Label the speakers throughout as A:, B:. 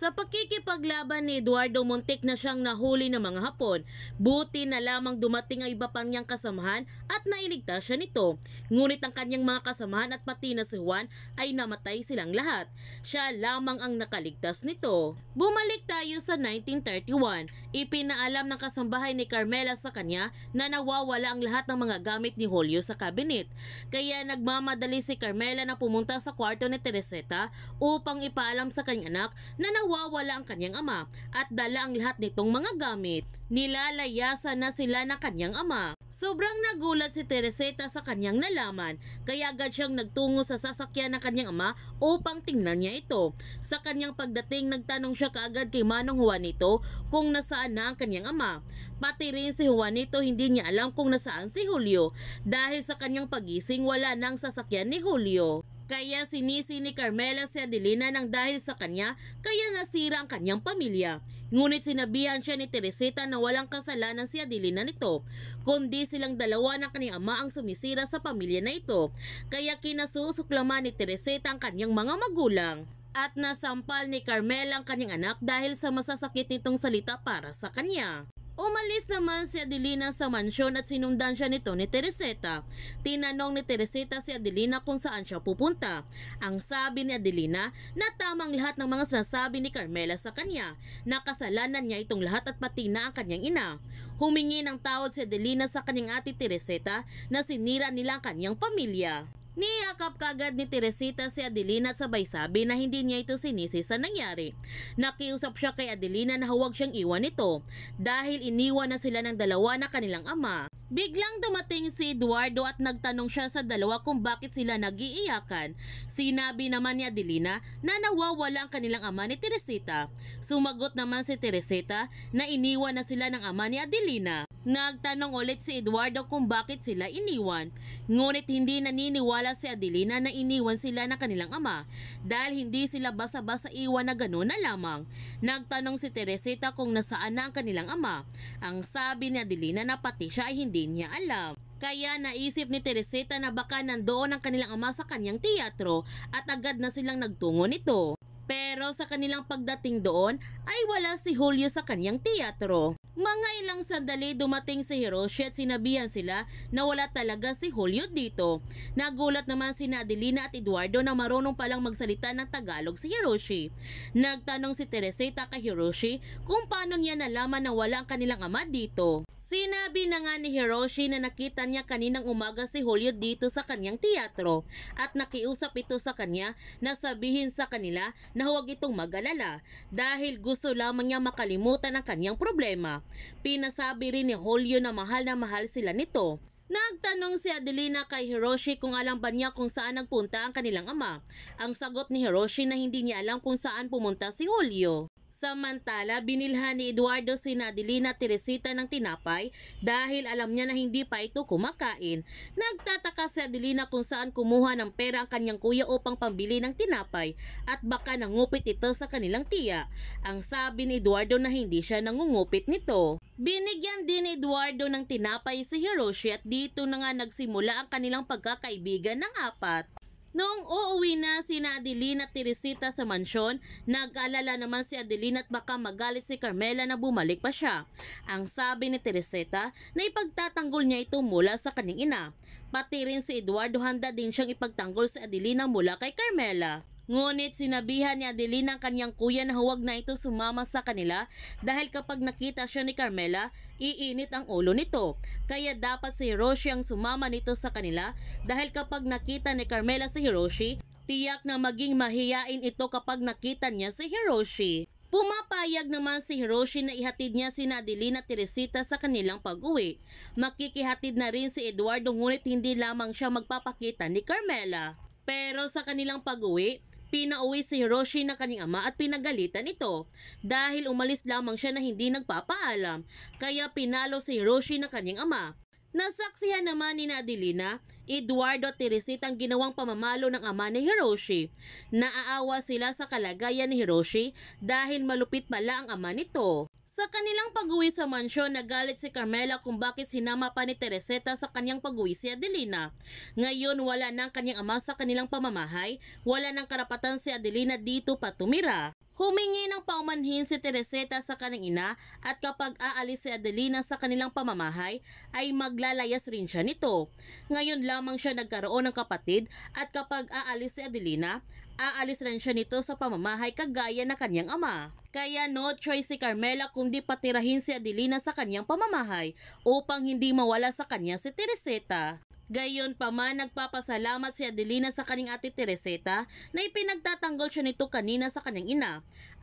A: Sa pakikipaglaban ni Eduardo, muntik na siyang nahuli ng mga Hapon. Buti na lamang dumating ang iba pang niyang kasamahan at nailigtas siya nito. Ngunit ang kanyang mga kasamahan at pati na si Juan ay namatay silang lahat. Siya lamang ang nakaligtas nito. Bumalik tayo sa 1931. Ipinaalam ng kasambahay ni Carmela sa kanya na nawawala ang lahat ng mga gamit ni Julio sa kabinet. Kaya nagmamadali si Carmela na pumunta sa kwarto ni Teresita upang ipaalam sa kanyang anak na nawawala ang kanyang ama at dala ang lahat nitong mga gamit. Nilalayasan na sila ng kanyang ama. Sobrang nagulat si Teresita sa kanyang nalaman, kaya agad siyang nagtungo sa sasakyan ng kanyang ama upang tingnan niya ito. Sa kanyang pagdating, nagtanong siya kaagad kay Manong Juanito kung nasaan na ang kanyang ama. Pati rin si Juanito hindi niya alam kung nasaan si Julio dahil sa kanyang pagising wala nang sasakyan ni Julio. Kaya sinisi ni Carmela si Adelina nang dahil sa kanya kaya nasira ang kanyang pamilya. Ngunit sinabihan siya ni Teresita na walang kasalanan si Adelina nito, kundi silang dalawa ng kanyang ama ang sumisira sa pamilya na ito. Kaya kinasusuklaman ni Teresita ang kanyang mga magulang. At nasampal ni Carmela ang kanyang anak dahil sa masasakit nitong salita para sa kanya. Umalis naman si Adelina sa mansyon at sinundan siya nito ni Teresita. Tinanong ni Teresita si Adelina kung saan siya pupunta. Ang sabi ni Adelina na tamang lahat ng mga sinasabi ni Carmela sa kanya, na kasalanan niya itong lahat at pati na ang kanyang ina. Humingi ng tawad si Adelina sa kanyang ate Teresita na sinira nila ang kanyang pamilya. Niyakap kaagad ni Teresita si Adelina at sabay sabi na hindi niya ito sinisi sa nangyari. Nakiusap siya kay Adelina na huwag siyang iwan ito dahil iniwan na sila ng dalawa na kanilang ama. Biglang dumating si Eduardo at nagtanong siya sa dalawa kung bakit sila nag-iiyakan. Sinabi naman ni Adelina na nawawala ang kanilang ama ni Teresita. Sumagot naman si Teresita na iniwan na sila ng ama ni Adelina. Nagtanong ulit si Eduardo kung bakit sila iniwan. Ngunit hindi naniniwala si Adelina na iniwan sila ng kanilang ama dahil hindi sila basta-basta iwan na gano'n na lamang. Nagtanong si Teresita kung nasaan na ang kanilang ama. Ang sabi ni Adelina na pati siya ay hindi niya alam. Kaya naisip ni Teresita na baka nandoon ang kanilang ama sa kanyang teatro at agad na silang nagtungo nito. Pero sa kanilang pagdating doon ay wala si Julio sa kanyang teatro. Mga ilang sandali dumating si Hiroshi at sinabihan sila na wala talaga si Julio dito. Nagulat naman si Adelina at Eduardo na marunong palang magsalita ng Tagalog si Hiroshi. Nagtanong si Teresita kay Hiroshi kung paano niya nalaman na wala ang kanilang ama dito. Sinabi na nga ni Hiroshi na nakita niya kaninang umaga si Julio dito sa kanyang teatro at nakiusap ito sa kanya na sabihin sa kanila na huwag itong mag-alala dahil gusto lamang niya makalimutan ang kanyang problema. Pinasabi rin ni Julio na mahal sila nito. Nagtanong si Adelina kay Hiroshi kung alam ba niya kung saan nagpunta ang kanilang ama. Ang sagot ni Hiroshi na hindi niya alam kung saan pumunta si Julio. Samantala, binilhan ni Eduardo si Adelina at Teresita ng tinapay dahil alam niya na hindi pa ito kumakain. Nagtataka si Adelina kung saan kumuha ng pera ang kanyang kuya upang pambili ng tinapay at baka nangupit ito sa kanilang tiya. Ang sabi ni Eduardo na hindi siya nangungupit nito. Binigyan din ni Eduardo ng tinapay si Hiroshi at dito na nga nagsimula ang kanilang pagkakaibigan ng apat. Noong uuwi na sina Adelina at Teresita sa mansyon, nag-alala naman si Adelina at baka magalit si Carmela na bumalik pa siya. Ang sabi ni Teresita na ipagtatanggol niya ito mula sa kanyang ina. Pati rin si Eduardo handa din siyang ipagtanggol si Adelina mula kay Carmela. Ngunit sinabihan ni Adelina ang kanyang kuya na huwag na ito sumama sa kanila dahil kapag nakita siya ni Carmela, iinit ang ulo nito. Kaya dapat si Hiroshi ang sumama nito sa kanila dahil kapag nakita ni Carmela si Hiroshi, tiyak na maging mahiyain ito kapag nakita niya si Hiroshi. Pumapayag naman si Hiroshi na ihatid niya sina Adelina at Teresita sa kanilang pag-uwi. Makikihatid na rin si Eduardo ngunit hindi lamang siya magpapakita ni Carmela. Pero sa kanilang pag-uwi, pinauwi si Hiroshi na kanyang ama at pinagalitan ito dahil umalis lamang siya na hindi nagpapaalam, kaya pinalo si Hiroshi na kanyang ama. Nasaksihan naman ni Adelina, Eduardo at Teresita ang ginawang pamamalo ng ama ni Hiroshi. Naaawa sila sa kalagayan ni Hiroshi dahil malupit pala ang ama nito. Sa kanilang pag-uwi sa mansyon, nagalit si Carmela kung bakit sinama pa ni Teresita sa kanyang pag-uwi si Adelina. Ngayon wala na ang kanyang ama sa kanilang pamamahay, wala nang karapatan si Adelina dito pa tumira. Humingi ng paumanhin si Teresita sa kanyang ina at kapag aalis si Adelina sa kanilang pamamahay ay maglalayas rin siya nito. Ngayon lamang siya nagkaroon ng kapatid at kapag aalis si Adelina, aalis rin siya nito sa pamamahay kagaya na kanyang ama. Kaya no choice si Carmela kundi patirahin si Adelina sa kanyang pamamahay upang hindi mawala sa kanya si Teresita. Gayon pa man, nagpapasalamat si Adelina sa kanyang ate Teresita na ipinagtatanggol siya nito kanina sa kanyang ina.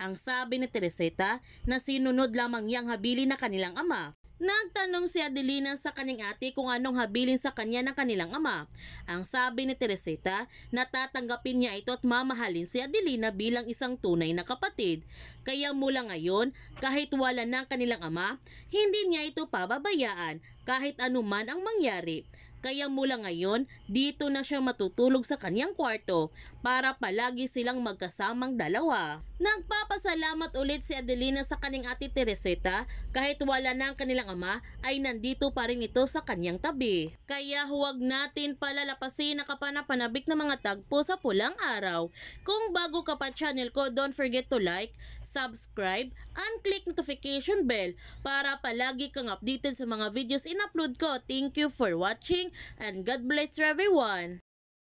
A: Ang sabi ni Teresita na sinunod lamang niyang habilin na kanilang ama. Nagtanong si Adelina sa kanyang ate kung anong habilin sa kanya ng kanilang ama. Ang sabi ni Teresita na tatanggapin niya ito at mamahalin si Adelina bilang isang tunay na kapatid. Kaya mula ngayon, kahit wala na ang kanilang ama, hindi niya ito pababayaan kahit anuman ang mangyari. Kaya mula ngayon, dito na siya matutulog sa kanyang kwarto para palagi silang magkasamang dalawa. Nagpapasalamat ulit si Adelina sa kanyang ate Teresita kahit wala na ang kanilang ama ay nandito pa rin ito sa kanyang tabi. Kaya huwag natin palalapasin na kapanapanabik na mga tagpo sa pulang araw. Kung bago ka pa channel ko, don't forget to like, subscribe, and click notification bell para palagi kang updated sa mga videos in-upload ko. Thank you for watching and God bless everyone.